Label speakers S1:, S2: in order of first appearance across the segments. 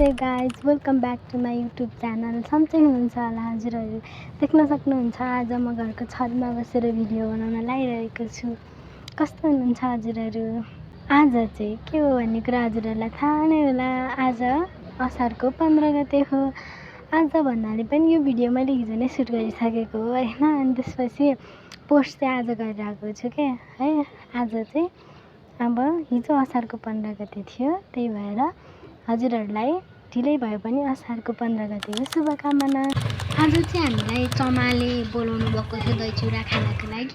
S1: नमस्ते guys, welcome back to my YouTube channel. सन्चै हुनुहुन्छ होला हजुरहरू। देख्न सक्नुहुन्छ आज म घरको छतमा बसेर भिडियो बनाउन लागिरहेको छु। कस्तो हुनुहुन्छ हजुरहरू? आज चाहिँ के हो भन्ने कुरा हजुरहरूलाई थाहा नै होला। आज असारको 15 गते हो। आज भन्नाले पनि यो भिडियो मैले हिजो नै सुट गरिसकेको हो होइन। अनि त्यसपछि पोस्ट चाहिँ आज गरिरहेको छु के है। आज चाहिँ अब हिजो असारको 15 गते थियो, त्यही भएर हजुरहरूलाई ढिलै भए पनि असारको 15 गतेको शुभकामना। आज चाहिँ हामीलाई चमाले बोलाउनु भएको थियो दही चिउरा खानको लागि।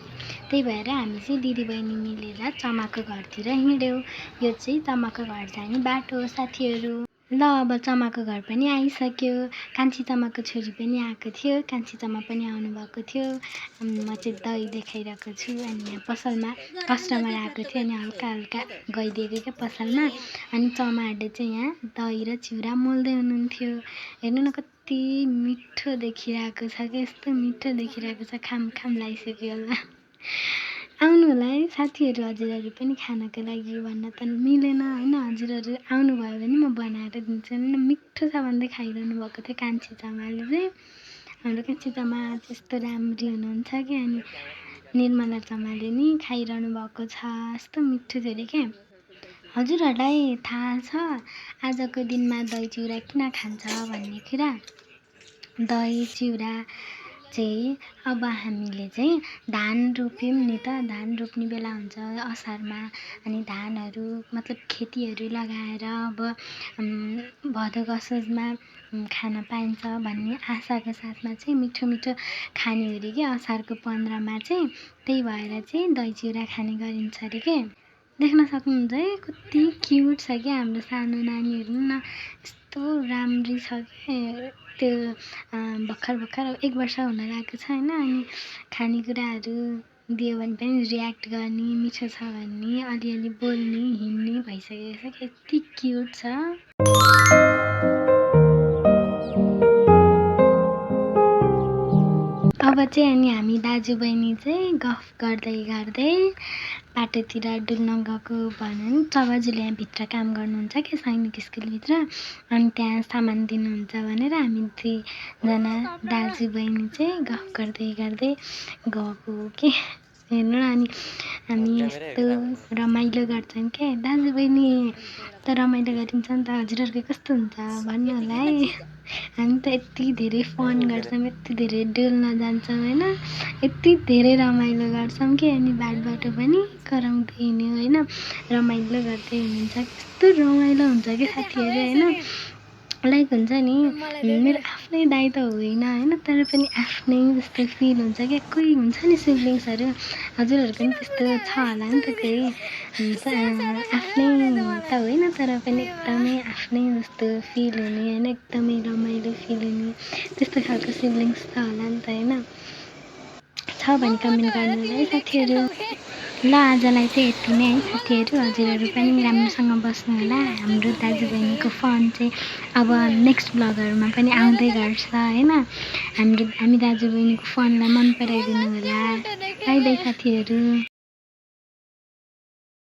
S1: त्यही भएर हामी चाहिँ दिदीबहिनी मिलेर चमाको घरतिर हिँड्यौँ। यो चाहिँ चमाको घर जाने बाटो हो साथीहरू। ल अब चमाको घर पनि आइसक्यो। कान्छी चमाको छोरी पनि आएको थियो, कान्छी चमा पनि आउनुभएको थियो। म चाहिँ दही देखाइरहेको छु। अनि यहाँ पसलमा कस्टमर आएको थियो अनि हल्का हल्का गइदिएको क्या पसलमा। अनि चमाहरूले चाहिँ यहाँ दही र चिउरा मोल्दै हुनुहुन्थ्यो। हेर्नु न कति मिठो देखिरहेको छ क्या, यस्तो मिठो देखिरहेको छ, खाम खाम लागिसक्यो होला। आउनु होला है साथीहरू, हजुरहरू पनि खानको लागि भन्न त मिलेन होइन। हजुरहरू आउनुभयो भने म बनाएर दिन्छु। मिठो छ भन्दै खाइरहनु भएको थियो कान्छी चमाले चाहिँ। हाम्रो कान्छी चमा त्यस्तो राम्री हुनुहुन्छ कि। अनि निर्मला चमाले नि खाइरहनु भएको छ, यस्तो मिठो थियो अरे क्या। हजुरहरूलाई थाहा छ आजको दिनमा दही चिउरा किन खान्छ भन्ने कुरा? दही चिउरा चाहिँ अब हामीले चाहिँ धान रोप्यौँ नि त, धान रोप्ने बेला हुन्छ असारमा। अनि धानहरू मतलब खेतीहरू लगाएर अब भदौ असोजमा खान पाइन्छ भन्ने आशाको साथमा चाहिँ मिठो मिठो खाने अरे क्या असारको 15मा चाहिँ। त्यही भएर चाहिँ दही चिउरा खाने गरिन्छ अरे के। देख्न सक्नुहुन्छ है कति क्युट छ क्या हाम्रो सानो नानीहरू न, यस्तो राम्री छ क्या। त्यो भर्खर अब 1 वर्ष हुन लागेको छ होइन। अनि खानेकुराहरू दियो भने पनि रियाक्ट गर्ने, मिठो छ भन्ने, अलिअलि बोल्ने हिँड्ने भइसकेको छ। यति क्युट छ। अब चाहिँ अनि हामी दाजुबहिनी चाहिँ गफ गर्दै गर्दै बाटोतिर डुल्न गएको भनौँ। चबाजुले यहाँ भित्र काम गर्नुहुन्छ क्या सैनिक स्कुलभित्र। अनि त्यहाँ सामान दिनुहुन्छ भनेर हामी 2जना दाजुबहिनी चाहिँ गफ गर्दै गर्दै गएको हो कि। हेर्नु न, अनि हामी यस्तो रमाइलो गर्छौँ क्या दाजुबहिनी। त रमाइलो गरिन्छ नि त, हजुरहरूको कस्तो हुन्छ भन्नु होला है। हामी त यति धेरै फन गर्छौँ, यति धेरै डुल्न जान्छौँ होइन, यति धेरै रमाइलो गर्छौँ कि। अनि बाटो पनि कराउँदै हिँड्यो होइन, रमाइलो गर्दै हुनुहुन्छ। कस्तो रमाइलो हुन्छ कि साथीहरू होइन। लाइक हुन्छ नि मेरो आफ्नै दाइ त होइन होइन, तर पनि आफ्नै जस्तो फिल हुन्छ क्या। कोही हुन्छ नि सिब्लिङ्सहरू, हजुरहरूको पनि त्यस्तो छ होला नि त कोही। आफ्नै त होइन तर पनि एकदमै आफ्नै जस्तो फिल हुने होइन, एकदमै रमाइलो फिल हुने त्यस्तो खालको सिब्लिङ्स छ होला नि त होइन। छ भने कमेन्ट गर्नु होला है साथीहरू। ल आजलाई चाहिँ यति नै है साथीहरू। हजुरहरू पनि राम्रोसँग बस्नु होला। हाम्रो दाजुबहिनीको फन चाहिँ अब नेक्स्ट ब्लगहरूमा पनि आउँदै गर्छ होइन। हामी दाजुबहिनीको फनलाई मन पराइदिनु होला। बाई बाई साथीहरू।